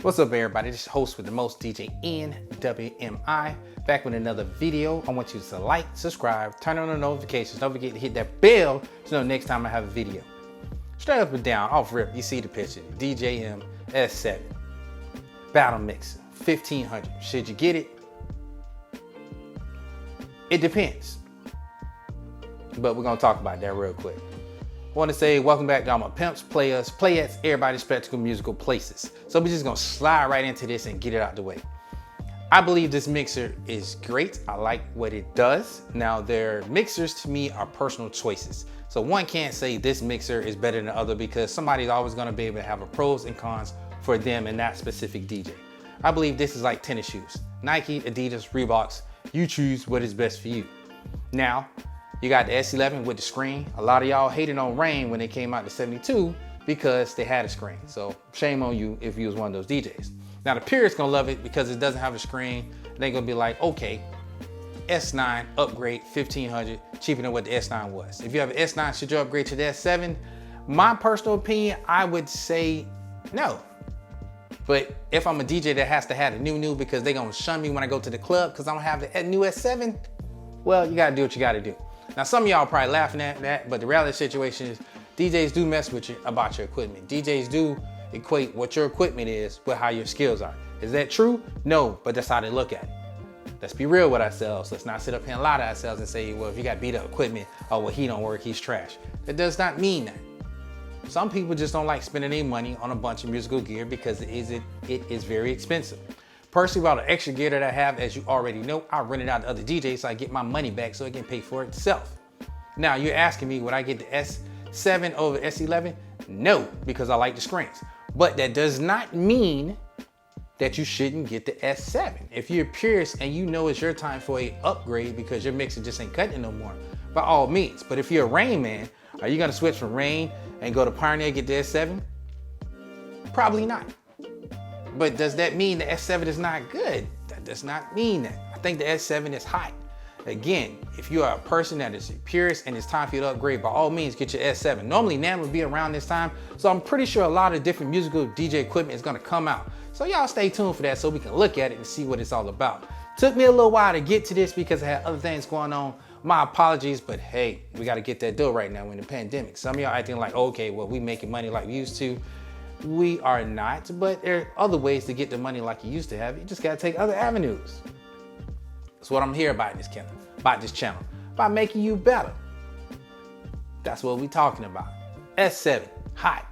What's up, everybody? This is host with the most, DJ NWMI, back with another video. I want you to like, subscribe, turn on the notifications. Don't forget to hit that bell to know next time I have a video. Straight up and down, off rip, you see the picture. DJM S7 Battle Mixer, 1500. Should you get it? It depends. But we're gonna talk about that real quick. I want to say welcome back to all my pimps, players, playettes, everybody's spectacle musical places. So we're just gonna slide right into this and get it out the way. I believe this mixer is great. I like what it does. Now, their mixers to me are personal choices. So one can't say this mixer is better than the other because somebody's always gonna be able to have a pros and cons for them and that specific DJ. I believe this is like tennis shoes. Nike, Adidas, Reeboks, you choose what is best for you. Now, you got the S11 with the screen. A lot of y'all hated on Rane when they came out to 72 because they had a screen. So shame on you if you was one of those DJs. Now the purists gonna love it because it doesn't have a screen. They're gonna be like, okay, S9 upgrade 1500, cheaper than what the S9 was. If you have an S9, should you upgrade to the S7? My personal opinion, I would say no. But if I'm a DJ that has to have the new because they're gonna shun me when I go to the club because I don't have the new S7, well, you gotta do what you gotta do. Now, some of y'all probably laughing at that, but the reality situation is DJs do mess with you about your equipment. DJs do equate what your equipment is with how your skills are. Is that true? No, but that's how they look at it. Let's be real with ourselves. Let's not sit up here and lie to ourselves and say, well, if you got beat up equipment, oh, well, he don't work, he's trash. That does not mean that. Some people just don't like spending their money on a bunch of musical gear because it is very expensive. Personally, with all the extra gear that I have, as you already know, I rent it out to other DJs so I get my money back so it can pay for itself. Now, you're asking me, would I get the S7 over S11? No, because I like the screens. But that does not mean that you shouldn't get the S7. If you're a purist and you know it's your time for a upgrade because your mixer just ain't cutting it no more, by all means. But if you're a Rane man, are you gonna switch from Rane and go to Pioneer and get the S7? Probably not. But does that mean the S7 is not good? That does not mean that. I think the S7 is hot. Again, if you are a person that is a purist and it's time for you to upgrade, by all means, get your S7. Normally, NAMM will be around this time, so I'm pretty sure a lot of different musical DJ equipment is gonna come out. So y'all stay tuned for that so we can look at it and see what it's all about. Took me a little while to get to this because I had other things going on. My apologies, but hey, we gotta get that deal right now in the pandemic. Some of y'all acting like, okay, well, we making money like we used to. We are not, but there are other ways to get the money like you used to have. You just gotta take other avenues. That's what I'm here about this channel, about making you better. That's what we talking about. S7, hot.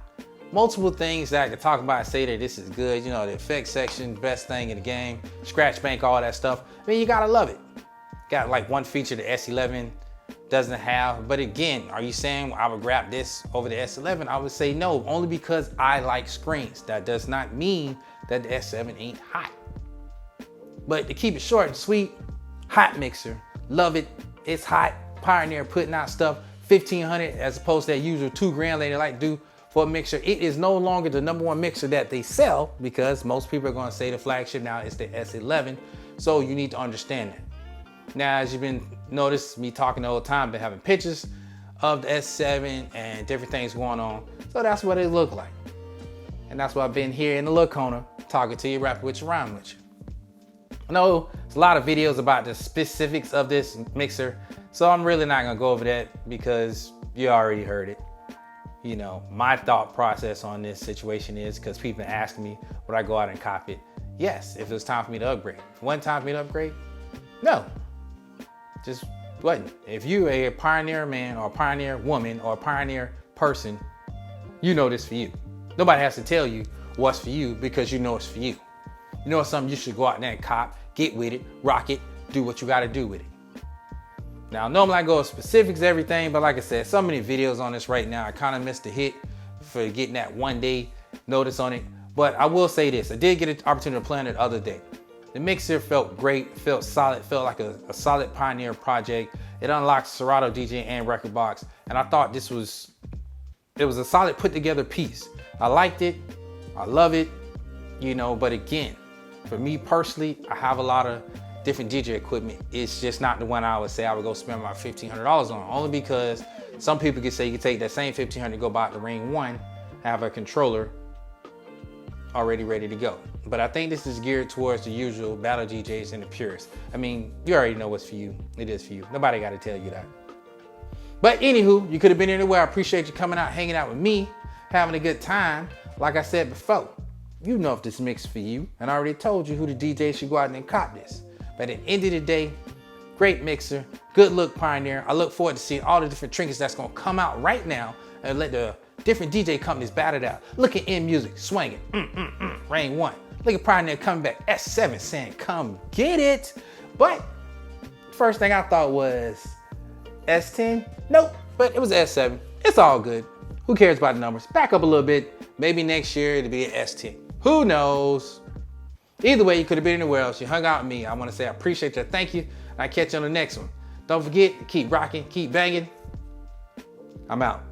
Multiple things that I could talk about and say that this is good. You know, the effects section, best thing in the game, scratch bank, all that stuff. I mean, you gotta love it. Got like one feature the S11 doesn't have, but again, are you saying I would grab this over the S11? I would say no, only because I like screens. That does not mean that the S7 ain't hot. But to keep it short and sweet, hot mixer, love it, it's hot. Pioneer putting out stuff, 1500 as opposed to that usual $2,000 they like to do for a mixer. It is no longer the #1 mixer that they sell because most people are gonna say the flagship now is the S11, so you need to understand that. Now, as you've been noticed me talking the whole time, been having pictures of the S7 and different things going on. So that's what it look like. And that's why I've been here in the little corner talking to you, rapping with you, rhyme with you. I know there's a lot of videos about the specifics of this mixer, so I'm really not gonna go over that because you already heard it. You know, my thought process on this situation is because people been asking me, would I go out and cop it? Yes, if it was time for me to upgrade. If it wasn't time for me to upgrade, no. Just wasn't. If you a pioneer man or a pioneer woman or a pioneer person, you know this for you. Nobody has to tell you what's for you because you know it's for you. You know it's something you should go out there and cop, get with it, rock it, do what you gotta do with it. Now, normally I go with specifics, everything, but like I said, so many videos on this right now. I kind of missed the hit for getting that 1 day notice on it. But I will say this, I did get an opportunity to play on it the other day. The mixer felt great, felt solid, felt like a solid Pioneer project. It unlocked Serato DJ and record box, and I thought it was a solid put together piece. I liked it, I love it, you know, but again, for me personally, I have a lot of different DJ equipment. It's just not the one I would say I would go spend my $1,500 on, only because some people could say you could take that same $1,500, go buy the Rane 1, have a controller already ready to go. But I think this is geared towards the usual battle DJs and the purists. I mean, you already know what's for you. It is for you. Nobody got to tell you that. But anywho, you could have been anywhere. I appreciate you coming out, hanging out with me, having a good time. Like I said before, you know if this mix is for you. And I already told you who the DJ should go out and cop this. But at the end of the day, great mixer, good look Pioneer. I look forward to seeing all the different trinkets that's gonna come out right now and let the different DJ companies battle it out. Look at M Music swinging, Rane 1. Look at Pioneer coming back, S7 saying, come get it. But first thing I thought was S10, nope, but it was S7. It's all good. Who cares about the numbers? Back up a little bit. Maybe next year it'll be an S10. Who knows? Either way, you could have been anywhere else. You hung out with me. I want to say I appreciate you. Thank you. And I'll catch you on the next one. Don't forget to keep rocking, keep banging. I'm out.